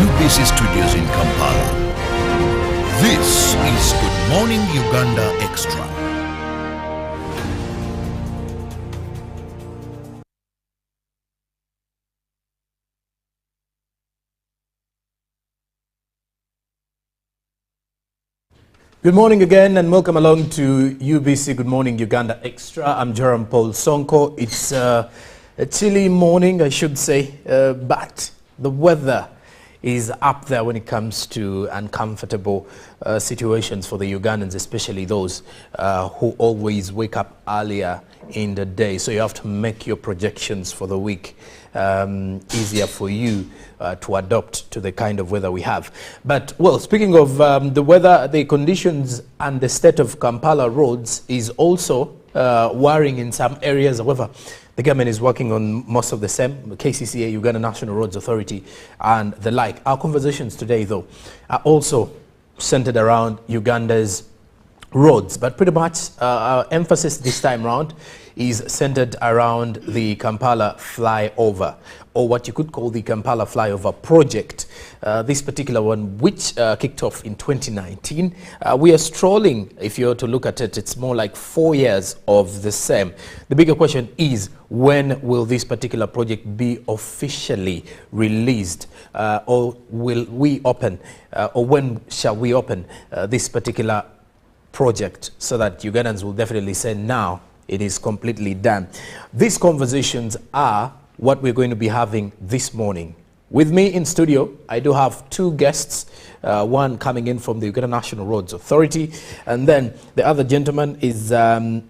UBC Studios in Kampala. This is Good Morning Uganda Extra. Good morning again and welcome along to UBC Good Morning Uganda Extra. I'm Jerome Paul Sonko. It's a chilly morning, I should say, but the weather is up there when it comes to uncomfortable situations for the Ugandans, especially those who always wake up earlier in the day. So you have to make your projections for the week easier for you to adopt to the kind of weather we have. But, well, speaking of the weather, the conditions and the state of Kampala roads is also worrying in some areas. However, the government is working on most of the same, KCCA, Uganda National Roads Authority, and the like. Our conversations today, though, are also centered around Uganda's roads, but pretty much our emphasis this time round is centered around the Kampala flyover, or what you could call the Kampala flyover project. This particular one, which kicked off in 2019. We are strolling, if you were to look at it, it's more like 4 years of the same. The bigger question is, when will this particular project be officially released, or will we open, or when shall we open this particular project, so that Ugandans will definitely say now it is completely done. These conversations are what we're going to be having this morning. With me in studio, I do have two guests, one coming in from the Uganda National Roads Authority, and then the other gentleman is a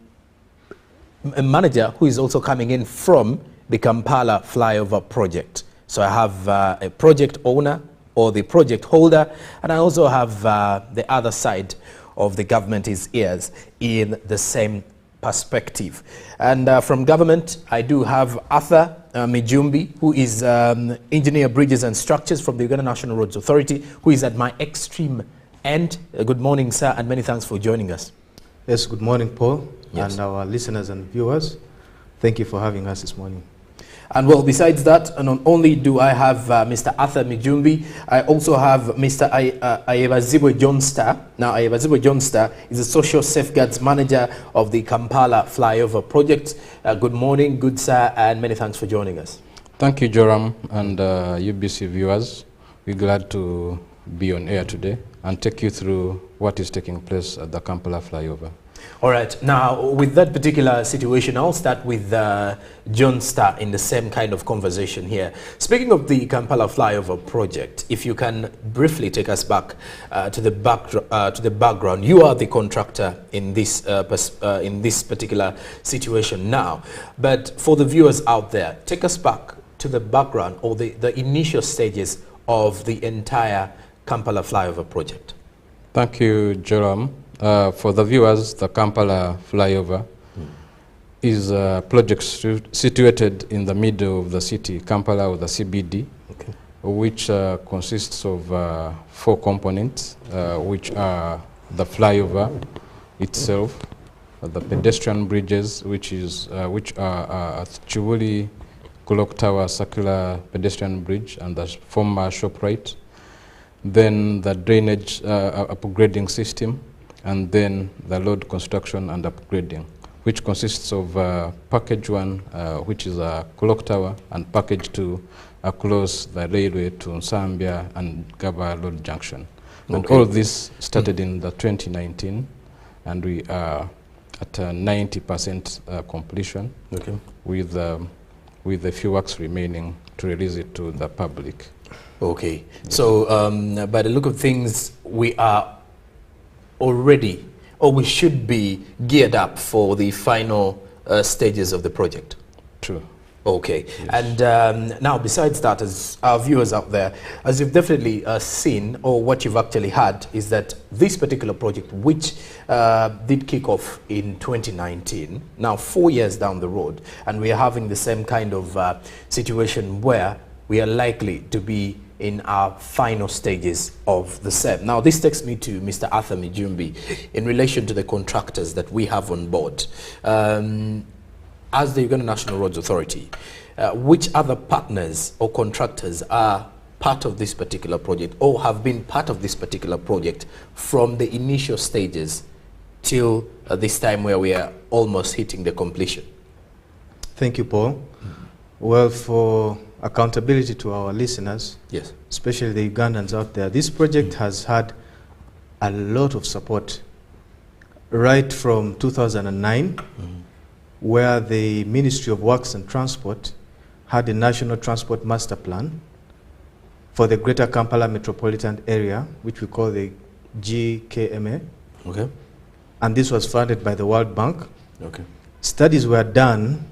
manager who is also coming in from the Kampala flyover project. So I have a project owner or the project holder, and I also have the other side of the government's ears in the same perspective. And from government, I do have Arthur Mijumbi, who is Engineer Bridges and Structures from the Uganda National Roads Authority, who is at my extreme end. Good morning, sir, and many thanks for joining us. Yes, good morning, Paul, yes, and our listeners and viewers. Thank you for having us this morning. And well, besides that, not only do I have Mr. Arthur Mijumbi, I also have Mr. Ayebazibwe Johnstar. Now, Ayebazibwe Johnstar is a Social Safeguards Manager of the Kampala Flyover Project. Good morning, good sir, and many thanks for joining us. Thank you, Joram, and UBC viewers. We're glad to be on air today and take you through what is taking place at the Kampala Flyover. All right. Now, with that particular situation, I'll start with Johnstar in the same kind of conversation here. Speaking of the Kampala Flyover project, if you can briefly take us back to the background. You are the contractor in this particular situation now. But for the viewers out there, take us back to the background or the initial stages of the entire Kampala Flyover project. Thank you, Joram. For the viewers, the Kampala flyover is a project situated in the middle of the city, Kampala, or the CBD, okay, which consists of 4 components, which are the flyover itself, the pedestrian bridges, which are Chivuli Clock Tower Circular Pedestrian Bridge and the former ShopRite, then the drainage upgrading system, and then the road construction and upgrading, which consists of package 1, which is a clock tower, and package 2 across the railway to Nsambia and Gaba Road Junction. Okay. And all this started in the 2019, and we are at 90% completion, okay, with a few works remaining to release it to the public. Okay. Yes. So by the look of things, we are already, or we should be geared up for the final stages of the project. True. Okay. Yes. And now, besides that, as our viewers out there, as you've definitely seen, or what you've actually had, is that this particular project, which did kick off in 2019, now 4 years down the road, and we are having the same kind of situation where we are likely to be in our final stages of the same. Now, this takes me to Mr. Arthur Mijumbi in relation to the contractors that we have on board. As the Uganda National Roads Authority, which other partners or contractors are part of this particular project, or have been part of this particular project from the initial stages till this time where we are almost hitting the completion? Thank you, Paul. Well, for accountability to our listeners, Yes. especially the Ugandans out there, this project has had a lot of support right from 2009, where the Ministry of Works and Transport had a National Transport Master Plan for the Greater Kampala Metropolitan Area, which we call the GKMA. Okay. And this was funded by the World Bank. Okay. Studies were done,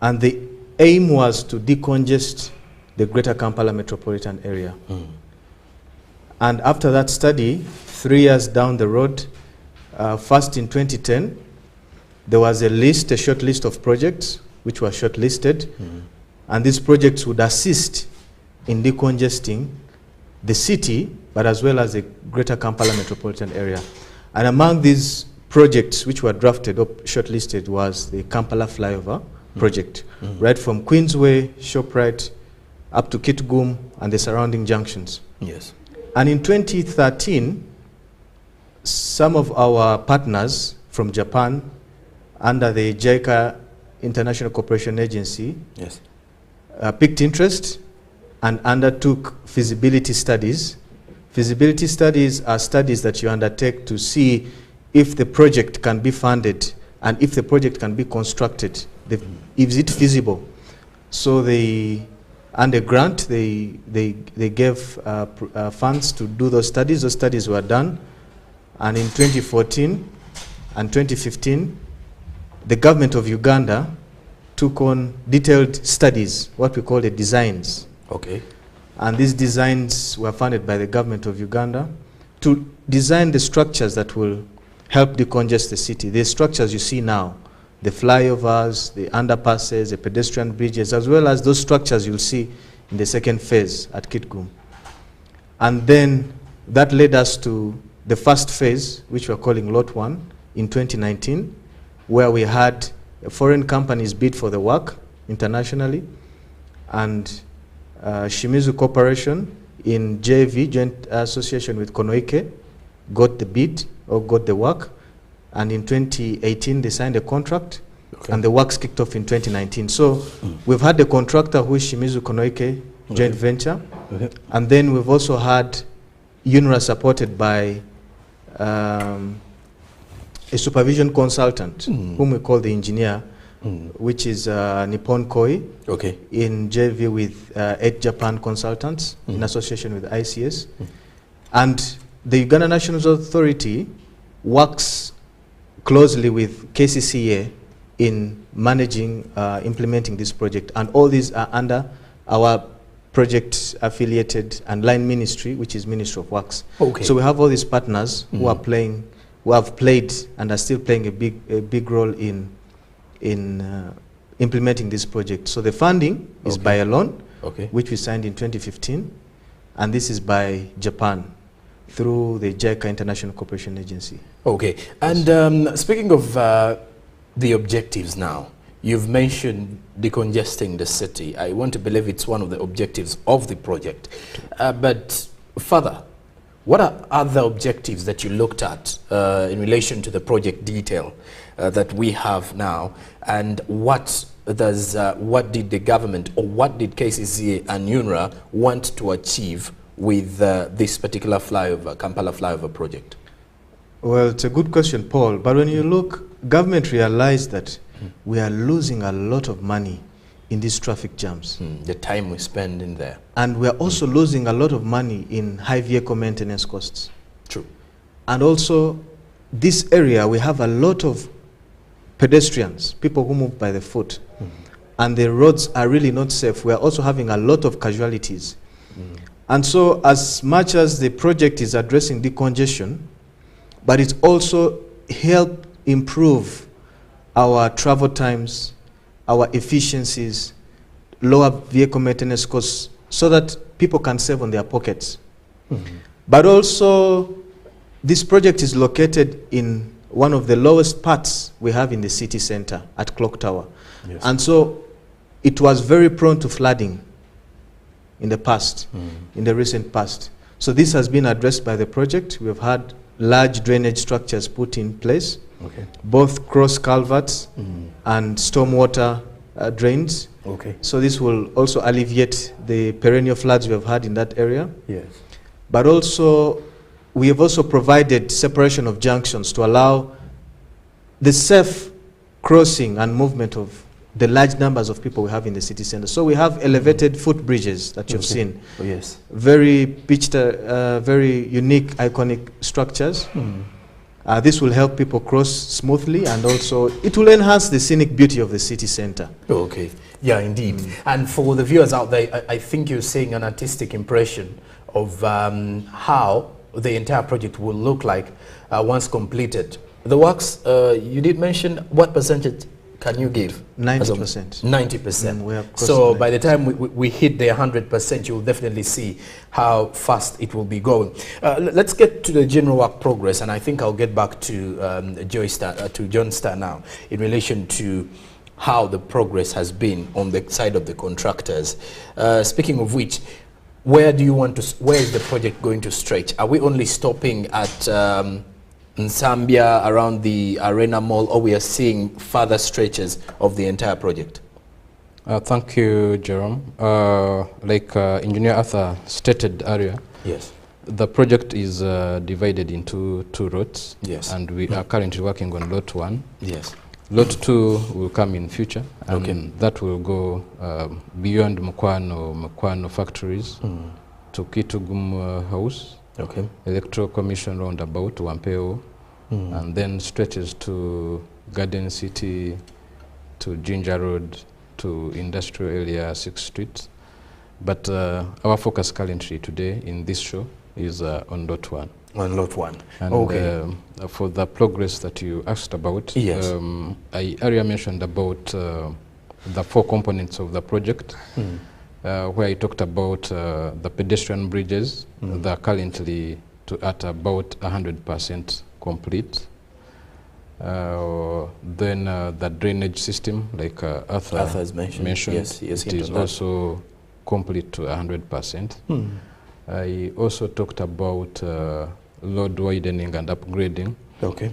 and the aim was to decongest the Greater Kampala Metropolitan Area. And after that study, 3 years down the road, first in 2010, there was a short list of projects which were shortlisted, and these projects would assist in decongesting the city, but as well as the Greater Kampala Metropolitan Area. And among these projects which were drafted or shortlisted was the Kampala Flyover project, right from Queensway, Shoprite, up to Kitgum and the surrounding junctions. Yes. And in 2013, some of our partners from Japan, under the JICA International Cooperation Agency, Yes. picked interest and undertook feasibility studies. Feasibility studies are studies that you undertake to see if the project can be funded and if the project can be constructed. Is it feasible? So they, under grant, they gave funds to do those studies. Those studies were done. And in 2014 and 2015, the government of Uganda took on detailed studies, what we call the designs. Okay. And these designs were funded by the government of Uganda to design the structures that will help decongest the city. The structures you see now, the flyovers, the underpasses, the pedestrian bridges, as well as those structures you'll see in the second phase at Kitgum. And then that led us to the first phase, which we're calling Lot 1, in 2019, where we had foreign companies bid for the work internationally, and Shimizu Corporation in JV, Joint Association with Konoike, got the bid or got the work, and in 2018 they signed a contract, and the works kicked off in 2019. So we've had the contractor who is Shimizu Konoike joint venture, and then we've also had UNRWA supported by a supervision consultant whom we call the engineer, which is Nippon Koi, in JV with 8 Japan consultants in association with ICS. And the Uganda National Authority works closely with KCCA in managing, implementing this project. And all these are under our project affiliated and line ministry, which is Ministry of Works. So we have all these partners who are playing, who have played and are still playing a big role in implementing this project. So the funding is by a loan, which we signed in 2015, and this is by Japan through the JICA International Cooperation Agency. Okay, and speaking of the objectives now, you've mentioned decongesting the city. I want to believe it's one of the objectives of the project. But further, what are other objectives that you looked at in relation to the project detail that we have now, and what did the government, or what did KCCA and UNRWA want to achieve with this particular flyover, Kampala flyover project? Well, it's a good question, Paul, but when you look, government realized that we are losing a lot of money in these traffic jams. The time we spend in there. And we are also losing a lot of money in high vehicle maintenance costs. True. And also, this area, we have a lot of pedestrians, people who move by the foot, and the roads are really not safe. We are also having a lot of casualties. And so, as much as the project is addressing decongestion, but it's also help improve our travel times, our efficiencies, lower vehicle maintenance costs, so that people can save on their pockets. But also, this project is located in one of the lowest parts we have in the city center at Clock Tower. And so, it was very prone to flooding. in the past, in the recent past. So this has been addressed by the project. We have had large drainage structures put in place, both cross culverts and stormwater drains. So this will also alleviate the perennial floods we have had in that area. Yes. But also, we have also provided separation of junctions to allow the safe crossing and movement of the large numbers of people we have in the city center. So we have elevated footbridges that you've seen. Oh, yes. Very pitched, very unique, iconic structures. This will help people cross smoothly, and also it will enhance the scenic beauty of the city center. Okay. Yeah, indeed. And for the viewers out there, I think you're seeing an artistic impression of how the entire project will look like once completed. The works, you did mention, what percentage can you give? 90%. 90%. So by the time we hit the 100%, you'll definitely see how fast it will be going. Let's get to the general work progress, and I think I'll get back to John Starr now in relation to how the progress has been on the side of the contractors. Speaking of which, where is the project going to stretch? Are we only stopping at in Zambia around the Arena Mall, or we are seeing further stretches of the entire project? Thank you, Jerome. Like Engineer Arthur stated earlier, yes, the project is divided into two lots. Yes. And we are currently working on lot 1. Yes. Lot 2 will come in future, and that will go beyond Mukwano factories to Kitugum House, Electoral Commission roundabout, Wampeo, and then stretches to Garden City, to Ginger Road, to Industrial Area 6th Street. But our focus currently today in this show is on lot 1. On lot 1. And for the progress that you asked about, yes, I earlier mentioned about the 4 components of the project, where I talked about the pedestrian bridges. They're currently at about 100% complete. Then the drainage system, like Arthur has mentioned, yes, it is also complete to 100%. I also talked about load widening and upgrading,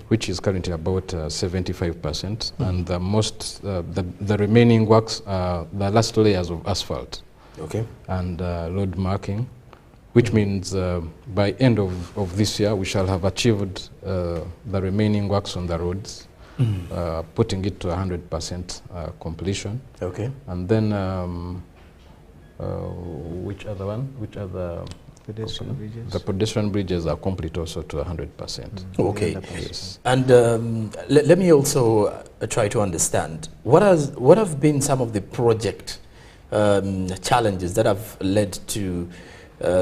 which is currently about 75%. And the most, the remaining works are the last layers of asphalt and load marking, which means by end of this year, we shall have achieved the remaining works on the roads, putting it to 100% completion. And then which other one? Which other? Pedestrian bridges. The pedestrian bridges are complete also to 100%. Yes. And let me also try to understand what have been some of the project challenges that have led to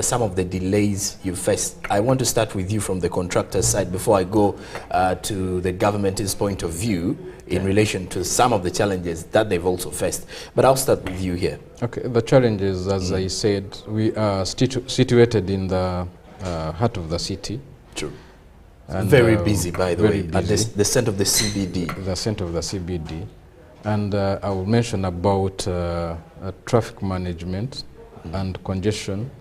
some of the delays you faced. I want to start with you from the contractor side before I go to the government's point of view in relation to some of the challenges that they've also faced. But I'll start with you here. Okay, the challenges, as I said, we are situated in the heart of the city. True. And very busy, by the way, at the center of the CBD. The center of the CBD. And I will mention about traffic management and congestion,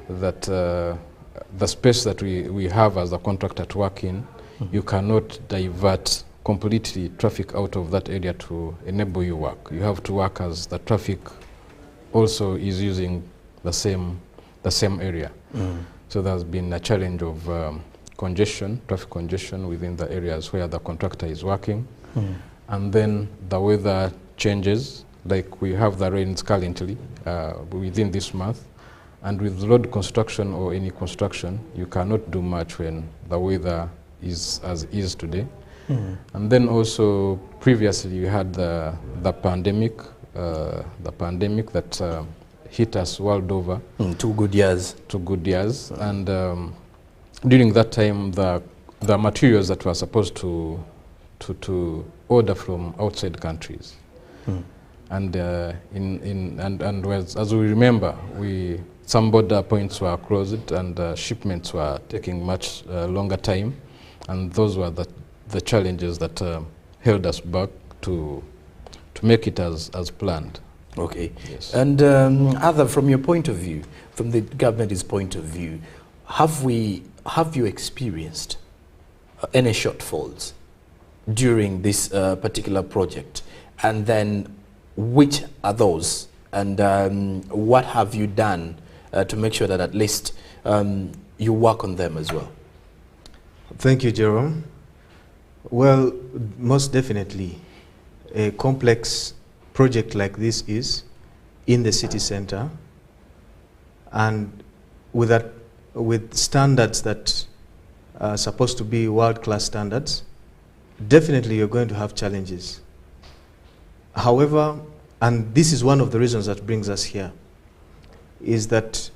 that the space that we have as a contractor to work in, you cannot divert completely traffic out of that area to enable you work. You have to work as the traffic also is using the same area. So there's been a challenge of traffic congestion within the areas where the contractor is working. And then the weather changes, like we have the rains currently within this month. And with road construction or any construction, you cannot do much when the weather is as is today. And then also previously you had the pandemic that hit us world over. 2 good years. 2 good years. And during that time, the materials that were supposed to order from outside countries. And as we remember, some border points were closed and shipments were taking much longer time, and those were the challenges that held us back to make it as planned. Okay. Yes. And other, from your point of view, from the government's point of view, have you experienced any shortfalls during this particular project? And then which are those? And what have you done to make sure that at least you work on them as well? Thank you, Jerome. Well, most definitely, a complex project like this is in the city center, and with standards that are supposed to be world-class standards, definitely you're going to have challenges. However, and this is one of the reasons that brings us here, is that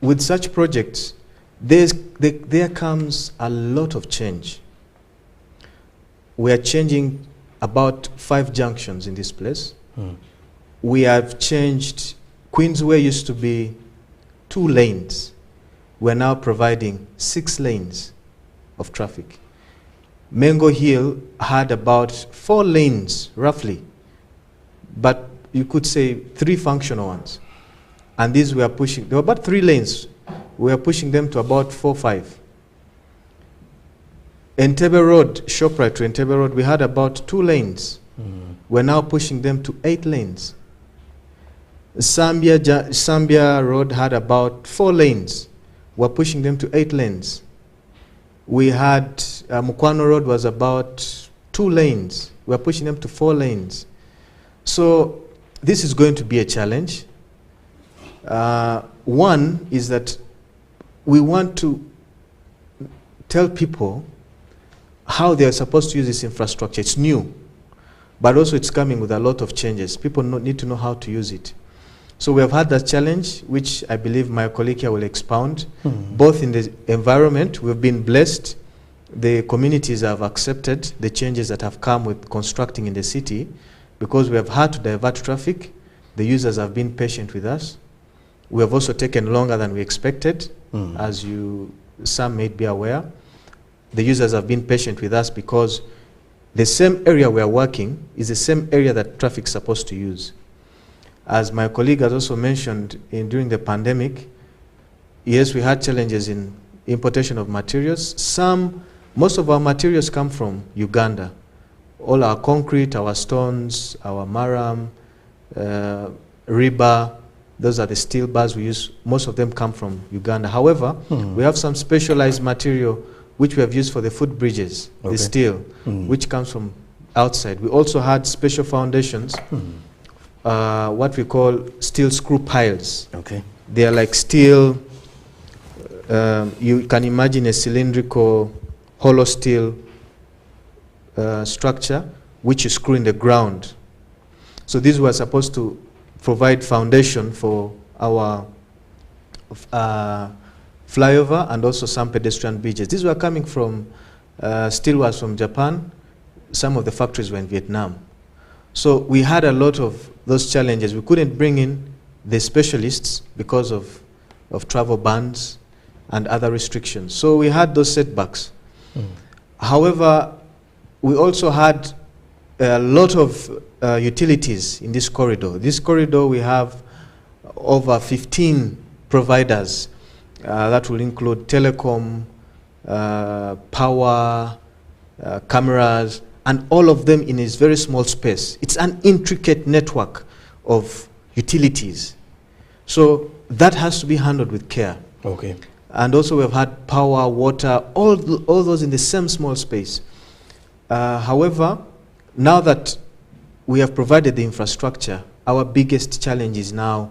with such projects, there comes a lot of change. We are changing about 5 junctions in this place. We have changed, Queensway used to be 2 lanes. We're now providing 6 lanes of traffic. Mengo Hill had about 4 lanes, roughly, but you could say 3 functional ones. And these we are pushing, there were about 3 lanes. We are pushing them to about 4, 5. Entebbe Road, Shoprite to Entebbe Road, we had about 2 lanes. We're now pushing them to 8 lanes. Zambia Road had about 4 lanes. We're pushing them to 8 lanes. We had Mukwano Road was about 2 lanes. We're pushing them to 4 lanes. So this is going to be a challenge. One is that we want to tell people how they are supposed to use this infrastructure. It's new, but also it's coming with a lot of changes. People need to know how to use it. So we have had that challenge, which I believe my colleague here will expound. Both in the environment, we've been blessed. The communities have accepted the changes that have come with constructing in the city, because we have had to divert traffic. The users have been patient with us. We have also taken longer than we expected, as some may be aware. The users have been patient with us because the same area we are working is the same area that traffic is supposed to use. As my colleague has also mentioned, during the pandemic, yes, we had challenges in importation of materials. Most of our materials come from Uganda. All our concrete, our stones, our maram, rebar, those are the steel bars we use. Most of them come from Uganda. However, we have some specialized material which we have used for the footbridges, the steel, which comes from outside. We also had special foundations, what we call steel screw piles. Okay. They are like steel, you can imagine a cylindrical hollow steel structure which you screw in the ground. So these were supposed to provide foundation for our flyover and also some pedestrian bridges. These were coming from, steel was from Japan. Some of the factories were in Vietnam. So we had a lot of those challenges. We couldn't bring in the specialists because of travel bans and other restrictions. So we had those setbacks. However, we also had a lot of utilities in this corridor. This corridor, we have over 15 providers. That will include telecom, power, cameras, and all of them in a very small space. It's an intricate network of utilities. So that has to be handled with care. Okay. And also we've had power, water, all those in the same small space. However, now that we have provided the infrastructure, our biggest challenge is now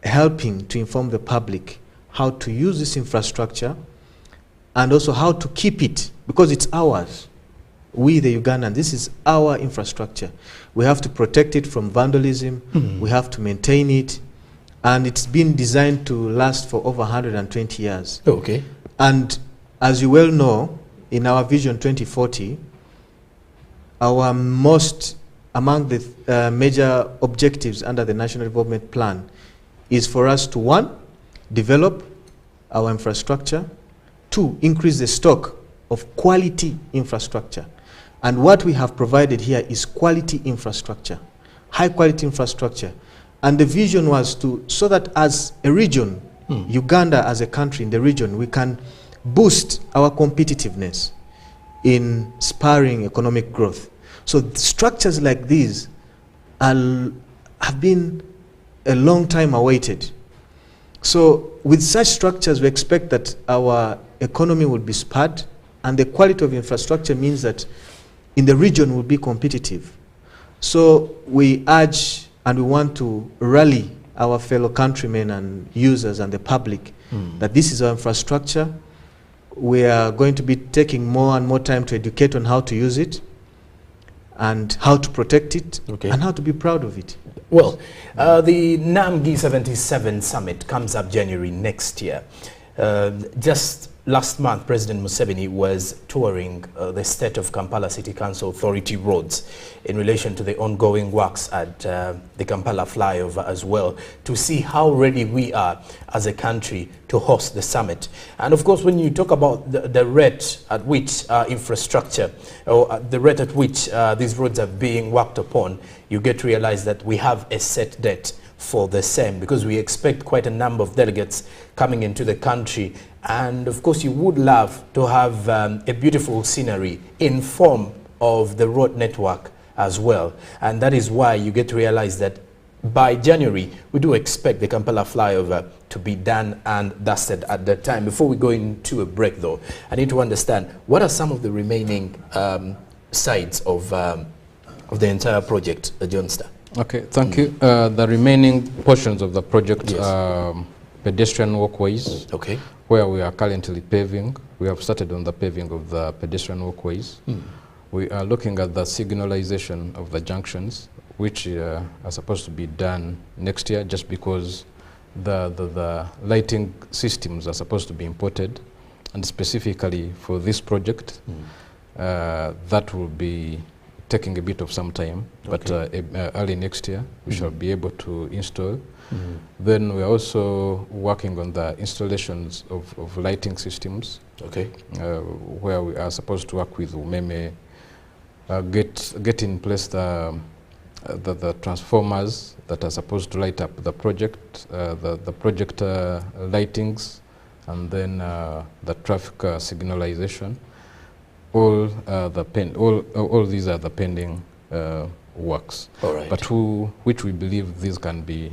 helping to inform the public how to use this infrastructure and also how to keep it, because it's ours. We, the Ugandans, this is our infrastructure. We have to protect it from vandalism. We have to maintain it. And it's been designed to last for over 120 years. Okay. And as you well know, in our Vision 2040, our among the major objectives under the National Development Plan is for us to, 1, develop our infrastructure, 2, increase the stock of quality infrastructure. And what we have provided here is quality infrastructure, high quality infrastructure. And the vision was so that as a region, Uganda as a country in the region, we can boost our competitiveness in spurring economic growth. So structures like these have been a long time awaited. So with such structures, we expect that our economy will be spurred, and the quality of infrastructure means that in the region will be competitive. So we urge and we want to rally our fellow countrymen and users and the public that this is our infrastructure. We are going to be taking more and more time to educate on how to use it and how to protect it and how to be proud of it. Well, the NAM G77 summit comes up January next year. Just last month, President Museveni was touring the State of Kampala City Council Authority roads in relation to the ongoing works at the Kampala flyover as well, to see how ready we are as a country to host the summit. And of course, when you talk about the rate at which infrastructure, or the rate at which these roads are being worked upon, you get to realize that we have a set date for the same, because we expect quite a number of delegates coming into the country. And of course, you would love to have a beautiful scenery in form of the road network as well. And that is why you get to realize that by January, we do expect the Kampala flyover to be done and dusted at that time. Before we go into a break though, I need to understand, what are some of the remaining sides of the entire project, Johnston? Okay, thank you. The remaining portions of the project are pedestrian walkways, where we are currently paving. We have started on the paving of the pedestrian walkways. We are looking at the signalization of the junctions, which are supposed to be done next year, just because the lighting systems are supposed to be imported. And specifically for this project, that will be taking a bit of some time, but early next year we shall be able to install. Then we're also working on the installations of lighting systems, where we are supposed to work with Umeme, get in place the transformers that are supposed to light up the project, the project lightings, and then the traffic signalization. All these are the pending works, but which we believe these can be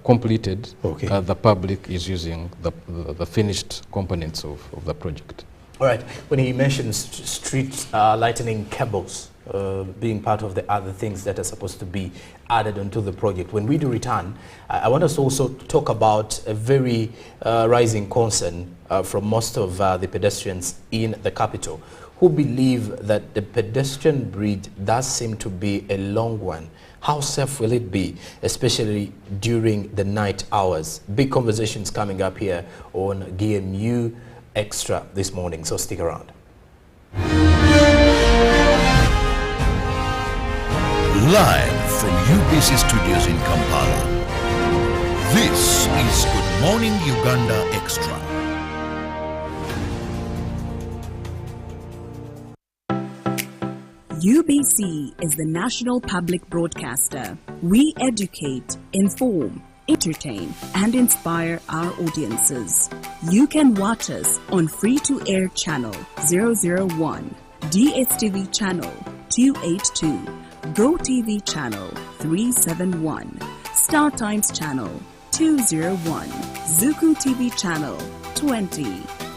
completed. The public is using the finished components of the project. All right. When he mentions street lightning cables being part of the other things that are supposed to be added onto the project, when we do return, I want us to also talk about a very rising concern from most of the pedestrians in the capital, who believe that the pedestrian bridge does seem to be a long one. How safe will it be, especially during the night hours? Big conversations coming up here on GMU Extra this morning, so stick around. Live from UBC Studios in Kampala, this is Good Morning Uganda Extra. UBC is the national public broadcaster. We educate, inform, entertain, and inspire our audiences. You can watch us on free-to-air channel 001, DSTV channel 282, GoTV channel 371, Star Times channel 201, Zuku TV channel 20,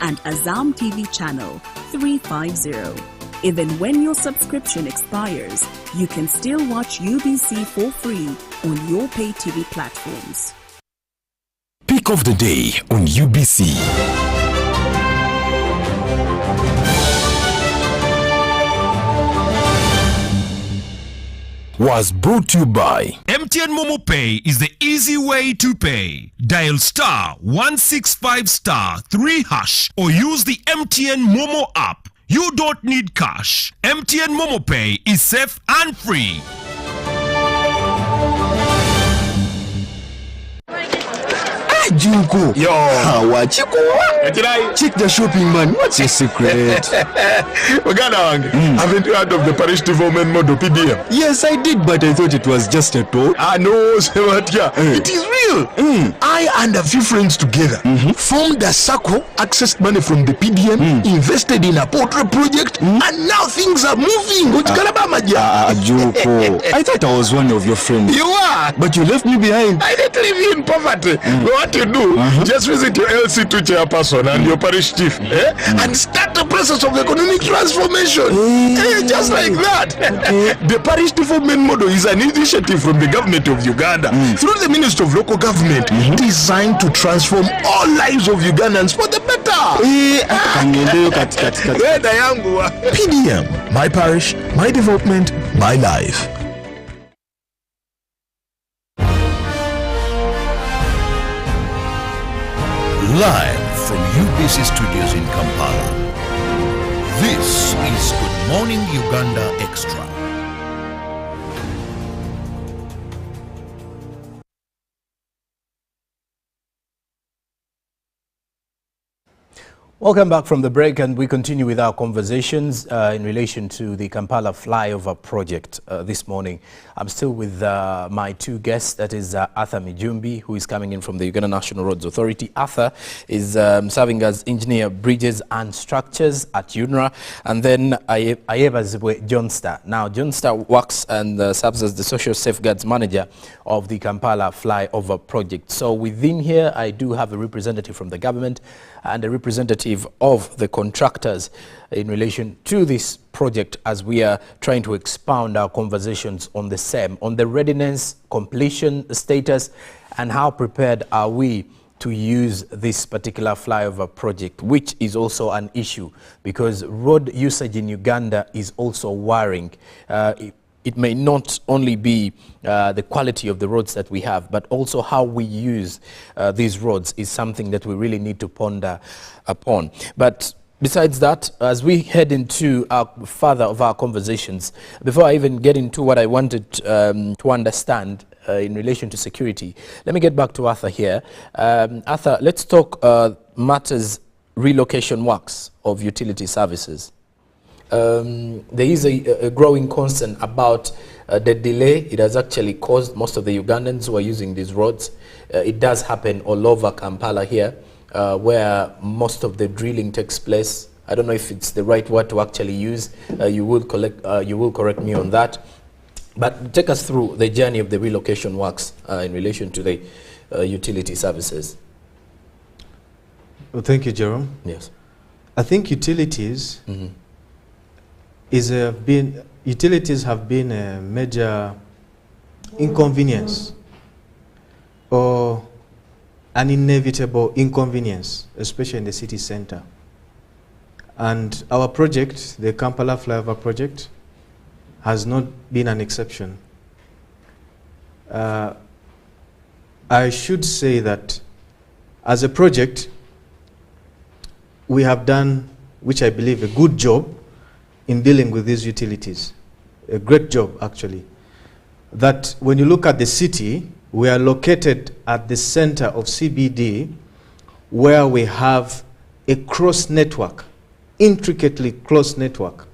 and Azam TV channel 350. Even when your subscription expires, you can still watch UBC for free on your pay TV platforms. Pick of the day on UBC. Was brought to you by MTN Momo Pay is the easy way to pay. Dial *165*3# or use the MTN Momo app. You don't need cash. MTN Momo Pay is safe and free. Juko. Yo. Check the shopping, man. What's your secret? Uganda wange, haven't you heard of the parish development model PDM? Yes, I did, but I thought it was just a talk. No, Sebatia, it is real. I and a few friends together formed a circle, accessed money from the PDM, invested in a portrait project, and now things are moving. Juko. I thought I was one of your friends. You are, But you left me behind. I didn't leave you in poverty. But what you do, just visit your LC2 chairperson and your parish chief, and start the process of economic transformation. Just like that. The parish development model is an initiative from the government of Uganda through the Ministry of Local Government, designed to transform all lives of Ugandans for the better. PDM, my parish, my development, my life. Live from UBC Studios in Kampala. This is Good Morning Uganda Extra. Welcome back from the break, and we continue with our conversations in relation to the Kampala flyover project this morning. I'm still with my two guests, that is Arthur Mijumbi, who is coming in from the Uganda National Roads Authority. Arthur is serving as engineer bridges and structures at UNRA, and then Ayebazibwe Johnstar. Now, Johnstar works and serves as the social safeguards manager of the Kampala flyover project. So within here, I do have a representative from the government and a representative of the contractors in relation to this project, as we are trying to expound our conversations on the same, on the readiness, completion status, and how prepared are we to use this particular flyover project, which is also an issue because road usage in Uganda is also worrying. It may not only be the quality of the roads that we have, but also how we use these roads is something that we really need to ponder upon. But besides that, as we head into our further of our conversations, before I even get into what I wanted to understand in relation to security, let me get back to Arthur here. Arthur, let's talk matters relocation works of utility services. There is a growing concern about the delay it has actually caused most of the Ugandans who are using these roads. It does happen all over Kampala here, where most of the drilling takes place. I don't know if it's the right word to actually use. You will correct me on that. But take us through the journey of the relocation works in relation to the utility services. Well, thank you, Jerome. Yes. I think utilities utilities have been a major inconvenience or an inevitable inconvenience, especially in the city center. And our project, the Kampala flyover project, has not been an exception. I should say that as a project, we have done, which I believe, a good job in dealing with these utilities. A great job, actually. That when you look at the city, we are located at the center of CBD, where we have a cross network, intricately close network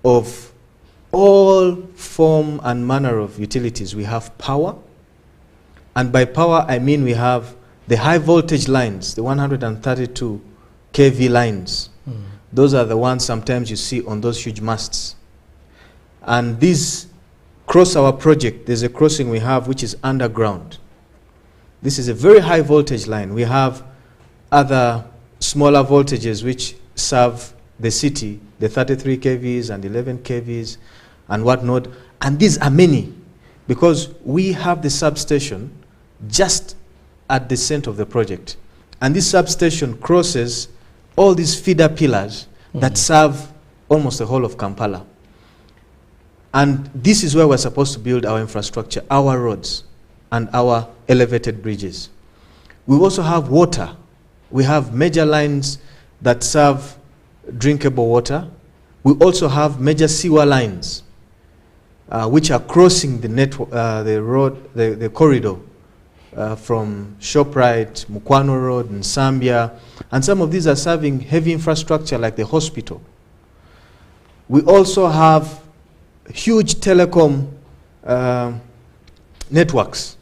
of all form and manner of utilities. We have power, and by power I mean we have the high voltage lines, the 132 kV lines. Those are the ones sometimes you see on those huge masts. And these cross our project. There's a crossing we have which is underground. This is a very high voltage line. We have other smaller voltages which serve the city, the 33 kVs and 11 kVs and whatnot. And these are many because we have the substation just at the center of the project. And this substation crosses all these feeder pillars that serve almost the whole of Kampala. And this is where we're supposed to build our infrastructure, our roads, and our elevated bridges. We also have water. We have major lines that serve drinkable water. We also have major sewer lines, which are crossing the network, the road, the corridor from ShopRite, Mukwano Road, and Zambia, and some of these are serving heavy infrastructure like the hospital. We also have huge telecom networks,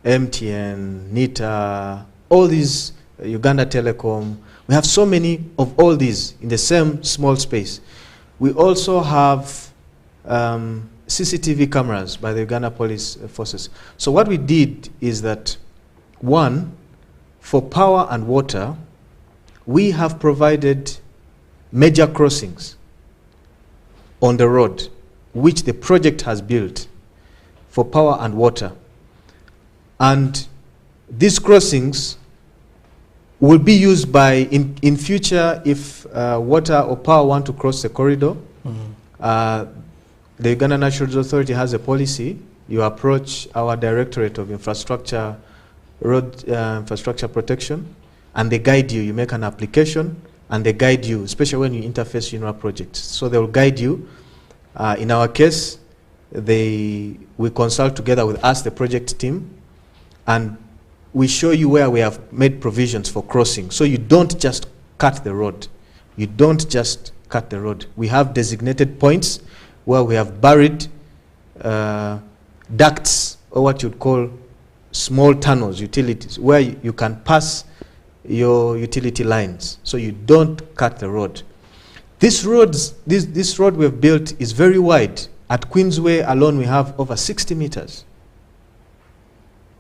MTN, NITA, all these, Uganda Telecom. We have so many of all these in the same small space. We also have CCTV cameras by the Uganda Police Forces. So what we did is that, one, for power and water, we have provided major crossings on the road, which the project has built for power and water. And these crossings will be used by, in future, if water or power want to cross the corridor. The Uganda National Resources Authority has a policy. You approach our Directorate of Infrastructure, Road Infrastructure Protection, and they guide you. You make an application, and they guide you, especially when you interface UNRWA projects. So they will guide you. In our case, we consult together with us, the project team, and we show you where we have made provisions for crossing. So you don't just cut the road. You don't just cut the road. We have designated points where we have buried ducts, or what you'd call small tunnels, utilities, where you can pass your utility lines, so you don't cut the road. This road we've built is very wide. At Queensway alone, we have over 60 meters.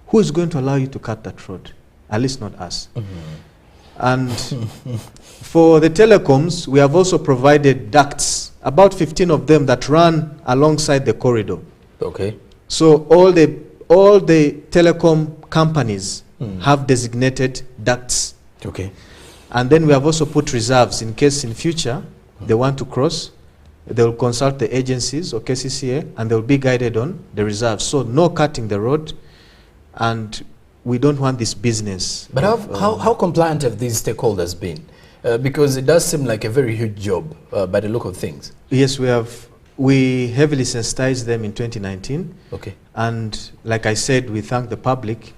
Who is going to allow you to cut that road? At least not us. And for the telecoms, we have also provided ducts, about 15 of them that run alongside the corridor. Okay. So all the telecom companies have designated ducts. Okay. And then we have also put reserves in case in future they want to cross. They will consult the agencies or KCCA, and they will be guided on the reserves. So no cutting the road, and we don't want this business. But how compliant have these stakeholders been? Because it does seem like a very huge job by the look of things. Yes, we heavily sensitized them in 2019. Okay. And like I said, we thank the public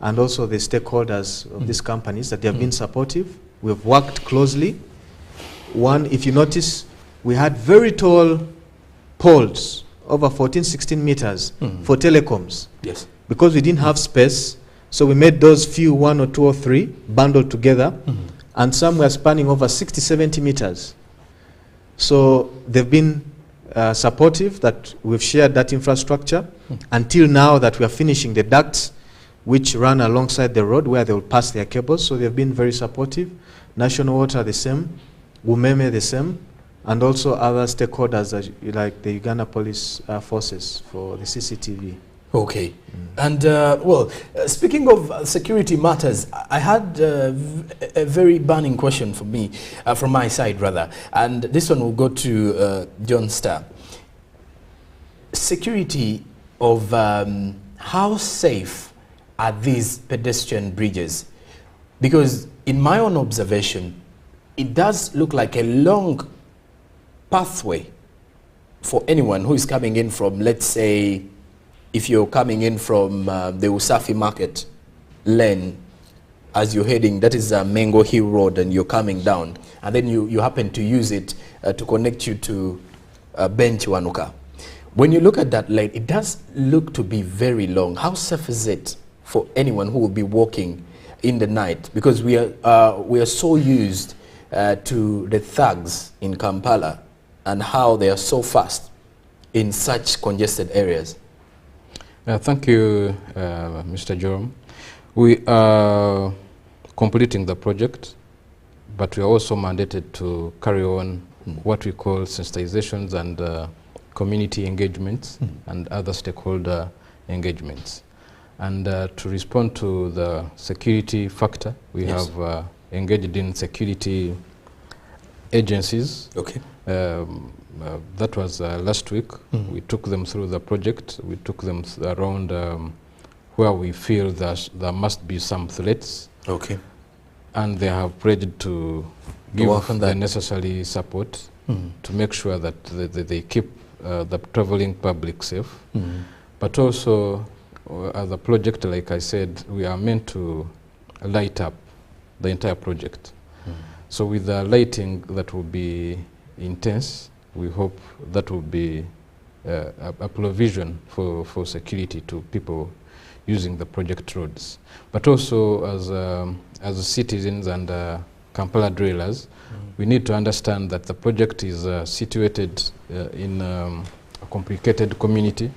and also the stakeholders of these companies that they have been supportive. We've worked closely. One, if you notice, we had very tall poles, over 14, 16 meters for telecoms. Yes. Because we didn't have space, so we made those few, 1 or 2 or 3, bundled together, and some were spanning over 60, 70 meters. So they've been supportive that we've shared that infrastructure until now that we are finishing the ducts which run alongside the road where they will pass their cables. So they've been very supportive. National Water the same, Umeme the same, and also other stakeholders like the Uganda Police Forces for the CCTV. Okay. And speaking of security matters, I had a very burning question for me, from my side rather, and this one will go to John Starr. Security of how safe are these pedestrian bridges? Because in my own observation, it does look like a long pathway for anyone who is coming in from, let's say, if you're coming in from the Usafi Market lane as you're heading, that is Mengo Hill Road, and you're coming down, and then you happen to use it to connect you to Bench Wanuka. When you look at that lane, it does look to be very long. How safe is it for anyone who will be walking in the night? Because we are so used to the thugs in Kampala and how they are so fast in such congested areas. Thank you, Mr. Jerome. We are completing the project, but we are also mandated to carry on what we call sensitizations and community engagements and other stakeholder engagements. And to respond to the security factor, we have engaged in security agencies. Okay. That was last week. We took them through the project. We took them around where we feel that there must be some threats. Okay. And they have pledged to give the necessary support to make sure that they keep the traveling public safe. But also as a project, like I said, we are meant to light up the entire project. So with the lighting that will be intense, we hope that will be a provision for security to people using the project roads. But also as citizens and Kampala dwellers, we need to understand that the project is situated in a complicated community,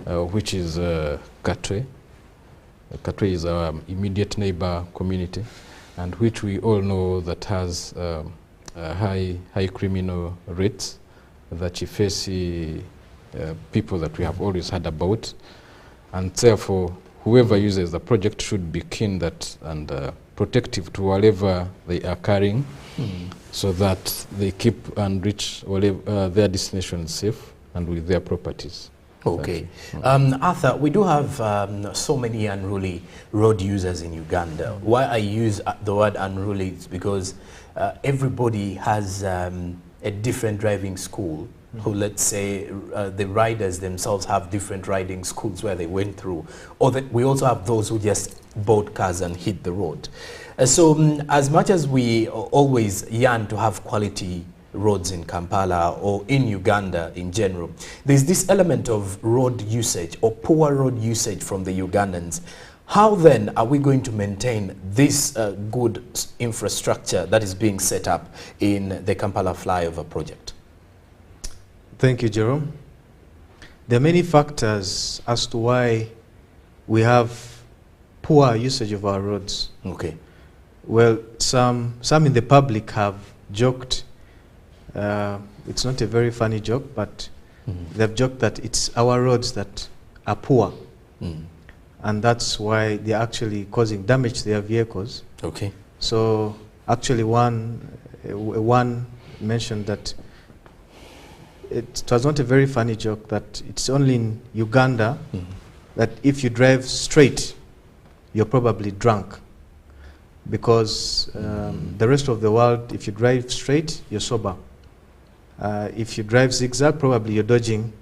which is Katwe. Katwe is our immediate neighbor community, and which we all know that has high criminal rates, the Chifesi people that we have always heard about, and therefore whoever uses the project should be keen that and protective to whatever they are carrying, so that they keep and reach whatever, their destination safe and with their properties. Okay. Arthur, we do have so many unruly road users in Uganda. Why I use the word unruly is because everybody has a different driving school, who, let's say, the riders themselves have different riding schools where they went through. Or that we also have those who just bought cars and hit the road. So as much as we always yearn to have quality roads in Kampala or in Uganda in general, there's this element of road usage or poor road usage from the Ugandans. How then are we going to maintain this good infrastructure that is being set up in the Kampala flyover project? Thank you, Jerome. There are many factors as to why we have poor usage of our roads. Okay. Well, some in the public have joked. It's not a very funny joke, but they've joked that it's our roads that are poor. And that's why they're actually causing damage to their vehicles. Okay. So actually one mentioned that it was not a very funny joke, that it's only in Uganda that if you drive straight, you're probably drunk. Because the rest of the world, if you drive straight, you're sober. If you drive zigzag, probably you're dodging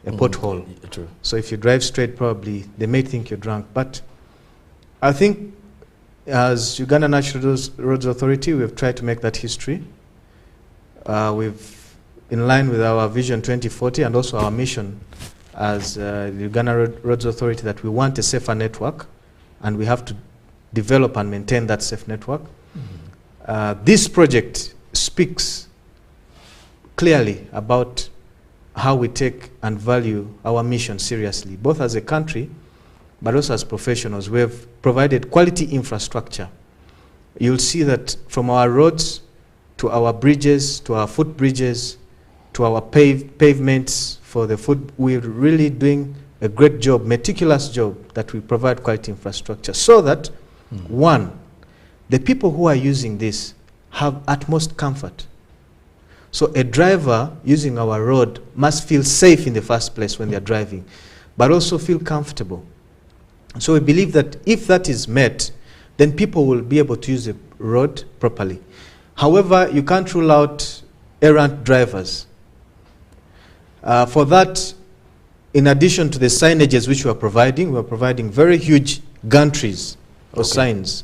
a pothole. True. So if you drive straight, probably they may think you're drunk. But I think as Uganda National Roads Authority, we've tried to make that history. In line with our Vision 2040 and also our mission as the Uganda Roads Authority, that we want a safer network, and we have to develop and maintain that safe network. This project speaks clearly about how we take and value our mission seriously, both as a country, but also as professionals. We have provided quality infrastructure. You'll see that from our roads to our bridges, to our footbridges, to our pavements for the foot, we're really doing a great job, meticulous job, that we provide quality infrastructure so that, one, the people who are using this have utmost comfort. So a driver using our road must feel safe in the first place when they're driving, but also feel comfortable. So we believe that if that is met, then people will be able to use the road properly. However, you can't rule out errant drivers. For that, in addition to the signages which we are providing very huge gantries or signs,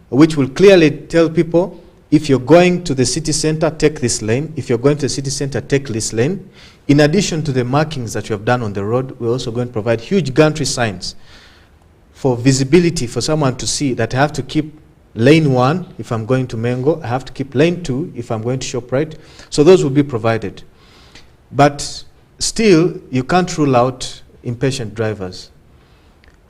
which will clearly tell people, if you're going to the city center, take this lane. If you're going to the city center, take this lane. In addition to the markings that you have done on the road, we're also going to provide huge gantry signs for visibility, for someone to see that I have to keep lane 1 if I'm going to Mengo, I have to keep lane 2 if I'm going to ShopRite. So those will be provided. But still, you can't rule out impatient drivers.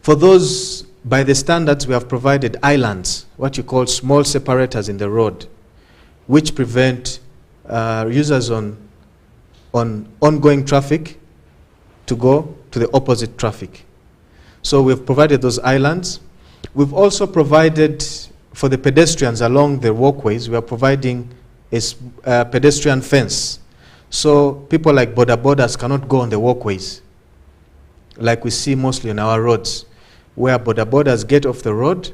For those, by the standards, we have provided islands, what you call small separators in the road, which prevent users on ongoing traffic to go to the opposite traffic. So we've provided those islands. We've also provided, for the pedestrians along the walkways, we are providing a pedestrian fence. So people like border borders cannot go on the walkways, like we see mostly on our roads, where border borders get off the road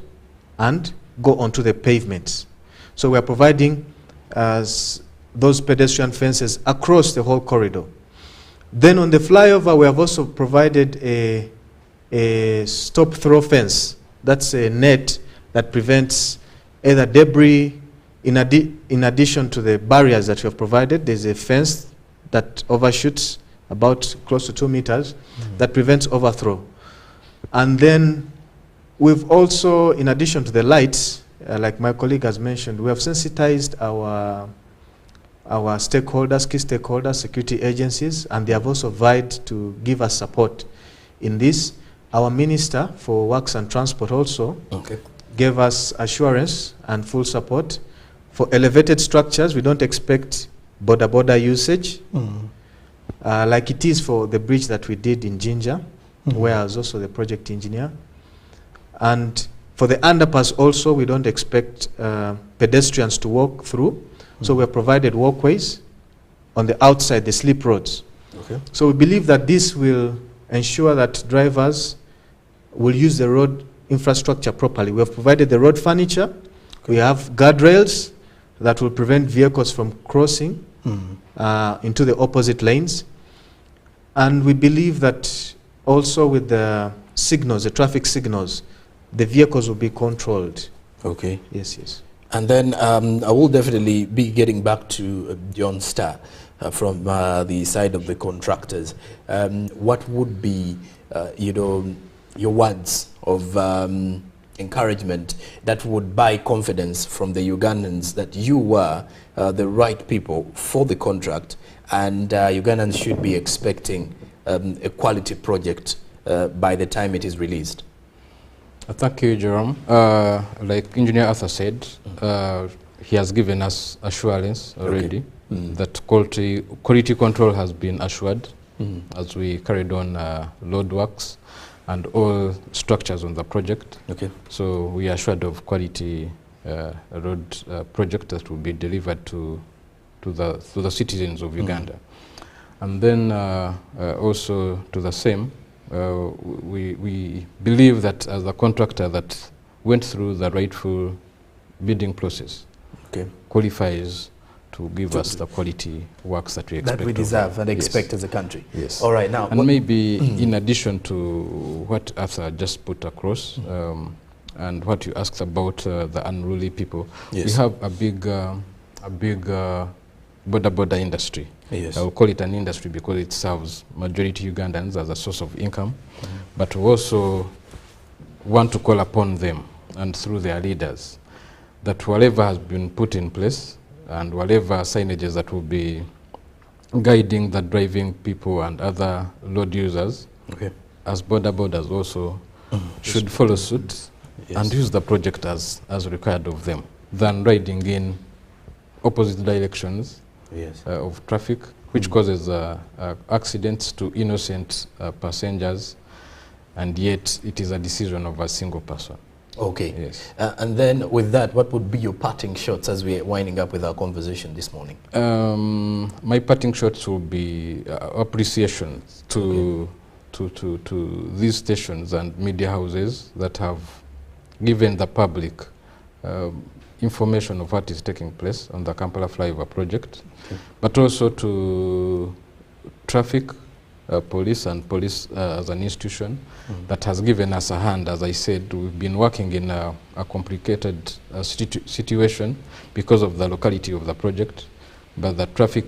and go onto the pavements. So we are providing those pedestrian fences across the whole corridor. Then on the flyover, we have also provided a a stop-throw fence. That's a net that prevents either debris. In addition to the barriers that you have provided, there's a fence that overshoots about close to 2 meters that prevents overthrow. And then we've also, in addition to the lights, like my colleague has mentioned, we have sensitized our stakeholders, key stakeholders, security agencies, and they have also vied to give us support in this. Our Minister for Works and Transport also gave us assurance and full support. For elevated structures, we don't expect border usage, like it is for the bridge that we did in Jinja, where I was also the project engineer. And for the underpass also, we don't expect pedestrians to walk through. So we have provided walkways on the outside, the slip roads. So we believe that this will ensure that drivers will use the road infrastructure properly. We have provided the road furniture. We have guardrails that will prevent vehicles from crossing into the opposite lanes. And we believe that also with the signals, the traffic signals, the vehicles will be controlled. Okay. Yes. And then I will definitely be getting back to John Starr from the side of the contractors. What would be, your words of encouragement that would buy confidence from the Ugandans that you were the right people for the contract, and Ugandans should be expecting a quality project by the time it is released? Thank you, Jerome. Like Engineer Arthur said, he has given us assurance already that quality control has been assured as we carried on load works and all structures on the project. So we are assured of quality road project that will be delivered to the citizens of Uganda. And then also to the same, we believe that as a contractor that went through the rightful bidding process qualifies to give us the quality works that we expect. That we deserve and expect as a country. Yes. All right, now. And maybe in addition to what Arthur just put across, and what you asked about the unruly people, we have a big border industry. I will call it an industry because it serves majority Ugandans as a source of income, but we also want to call upon them and through their leaders that whatever has been put in place and whatever signages that will be guiding the driving people and other load users, as borders also should follow suit and use the project as required of them, than riding in opposite directions of traffic, which causes accidents to innocent passengers, and yet it is a decision of a single person. Yes. And then with that, what would be your parting shots as we're winding up with our conversation this morning? My parting shots will be appreciation to these stations and media houses that have given the public information of what is taking place on the Kampala Flyover project, but also to traffic police and police as an institution that has given us a hand. As I said, we've been working in a complicated situation because of the locality of the project, but the traffic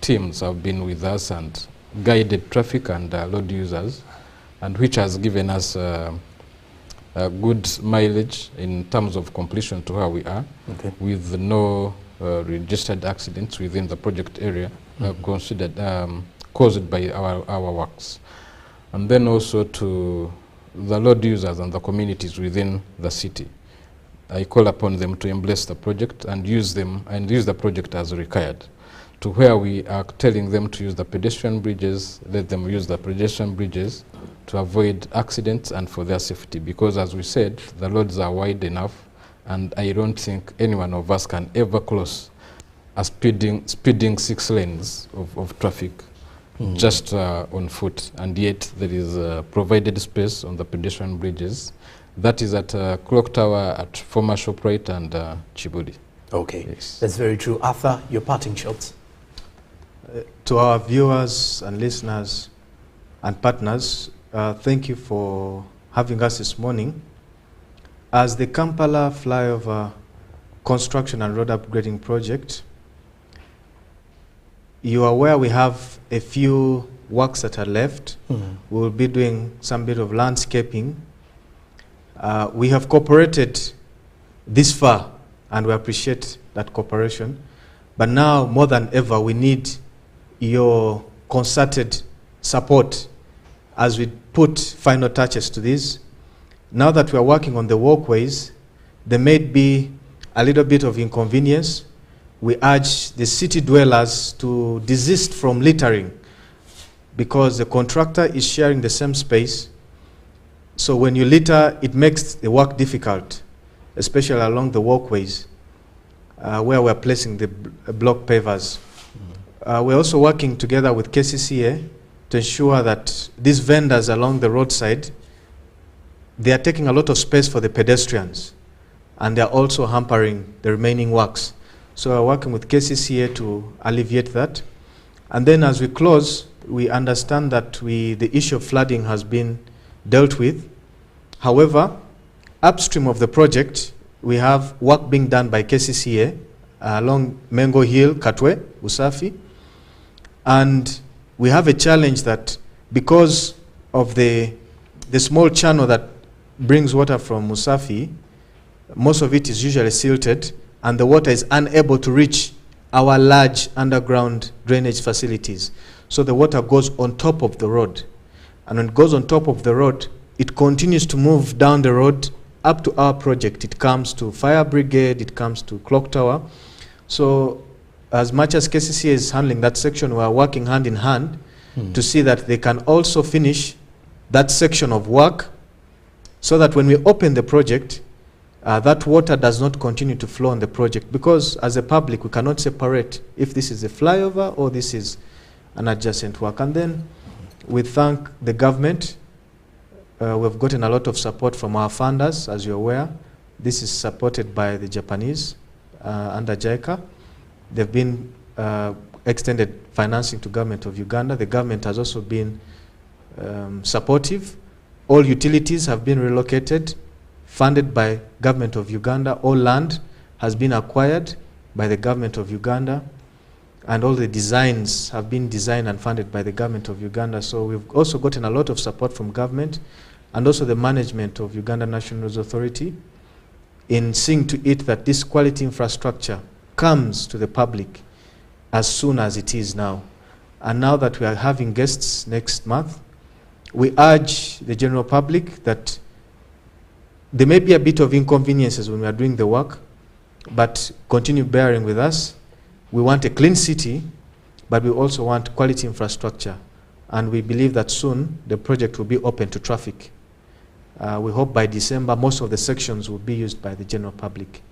teams have been with us and guided traffic and load users, and which has given us a good mileage in terms of completion to where we are, with no registered accidents within the project area considered caused by our works. And then also to the load users and the communities within the city, I call upon them to embrace the project and use the project as required. To where we are telling them to use the pedestrian bridges, let them use the pedestrian bridges to avoid accidents and for their safety, because as we said, the roads are wide enough, and I don't think any one of us can ever cross a speeding 6 lanes of traffic just on foot, and yet there is provided space on the pedestrian bridges. That is at Clock Tower, at former ShopRite and Chibuli. Yes. That's very true. Arthur, your parting shots? To our viewers and listeners and partners, Thank you for having us this morning. As the Kampala flyover construction and road upgrading project, you are aware we have a few works that are left. We will be doing some bit of landscaping. We have cooperated this far, and we appreciate that cooperation. But now, more than ever, we need your concerted support as we put final touches to this. Now that we are working on the walkways, there may be a little bit of inconvenience. We urge the city dwellers to desist from littering, because the contractor is sharing the same space. So when you litter, it makes the work difficult, especially along the walkways where we're placing the block pavers. We're also working together with KCCA to ensure that these vendors along the roadside, they are taking a lot of space for the pedestrians, and they are also hampering the remaining works. So we're working with KCCA to alleviate that. And then as we close, we understand that the issue of flooding has been dealt with. However, upstream of the project, we have work being done by KCCA along Mengo Hill, Katwe, Usafi. And we have a challenge that because of the small channel that brings water from Usafi, most of it is usually silted, and the water is unable to reach our large underground drainage facilities. So the water goes on top of the road. And when it goes on top of the road, it continues to move down the road up to our project. It comes to fire brigade, it comes to clock tower. So as much as KCCA is handling that section, we are working hand in hand to see that they can also finish that section of work, so that when we open the project, that water does not continue to flow on the project, because as a public we cannot separate if this is a flyover or this is an adjacent work. And then we thank the government. We've gotten a lot of support from our funders, as you're aware. This is supported by the Japanese under JICA. They've been extended financing to government of Uganda. The government has also been supportive. All utilities have been relocated, funded by government of Uganda. All land has been acquired by the government of Uganda, and all the designs have been designed and funded by the government of Uganda. So we've also gotten a lot of support from government and also the management of Uganda National Roads Authority in seeing to it that this quality infrastructure comes to the public as soon as it is now. And now that we are having guests next month, we urge the general public that there may be a bit of inconveniences when we are doing the work, but continue bearing with us. We want a clean city, but we also want quality infrastructure. And we believe that soon the project will be open to traffic. We hope by December most of the sections will be used by the general public.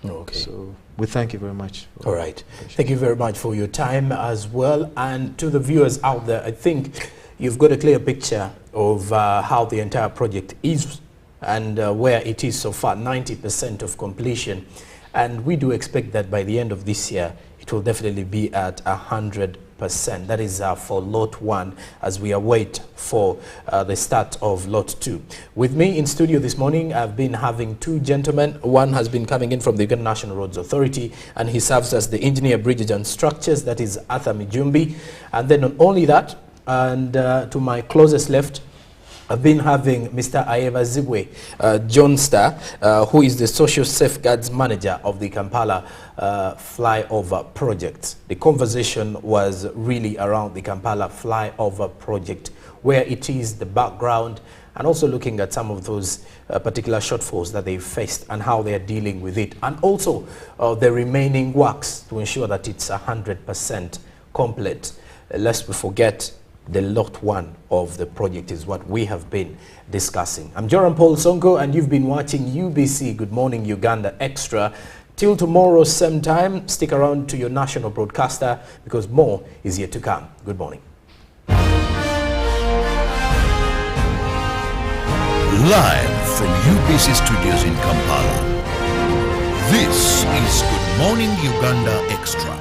Okay. So we thank you very much. All right. Thank you very much for your time as well. And to the viewers out there, I think you've got a clear picture of how the entire project is and where it is so far, 90% of completion. And we do expect that by the end of this year, it will definitely be at 100%. That is for Lot 1, as we await for the start of Lot 2. With me in studio this morning, I've been having two gentlemen. One has been coming in from the Uganda National Roads Authority, and he serves as the engineer, bridges and structures. That is Arthur Mijumbi. And then not only that, and to my closest left, I've been having Mr. Ayeva Zibwe John Star, who is the Social Safeguards Manager of the Kampala Flyover Project. The conversation was really around the Kampala Flyover Project, where it is, the background, and also looking at some of those particular shortfalls that they faced and how they are dealing with it, and also the remaining works to ensure that it's 100% complete. Lest we forget, the Lot 1 of the project is what we have been discussing. I'm Joram Paul Sonko, and you've been watching UBC Good Morning Uganda Extra. Till tomorrow, same time, stick around to your national broadcaster, because more is yet to come. Good morning. Live from UBC Studios in Kampala, this is Good Morning Uganda Extra.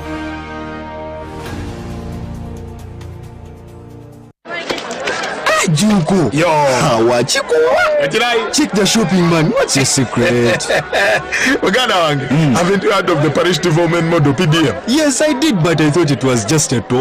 Junko. Yo. Wachiko. Achirai. Check the shopping, man. What's your secret? Uganda wange. Haven't you heard of the parish development model, PDM? Yes, I did, but I thought it was just a toy.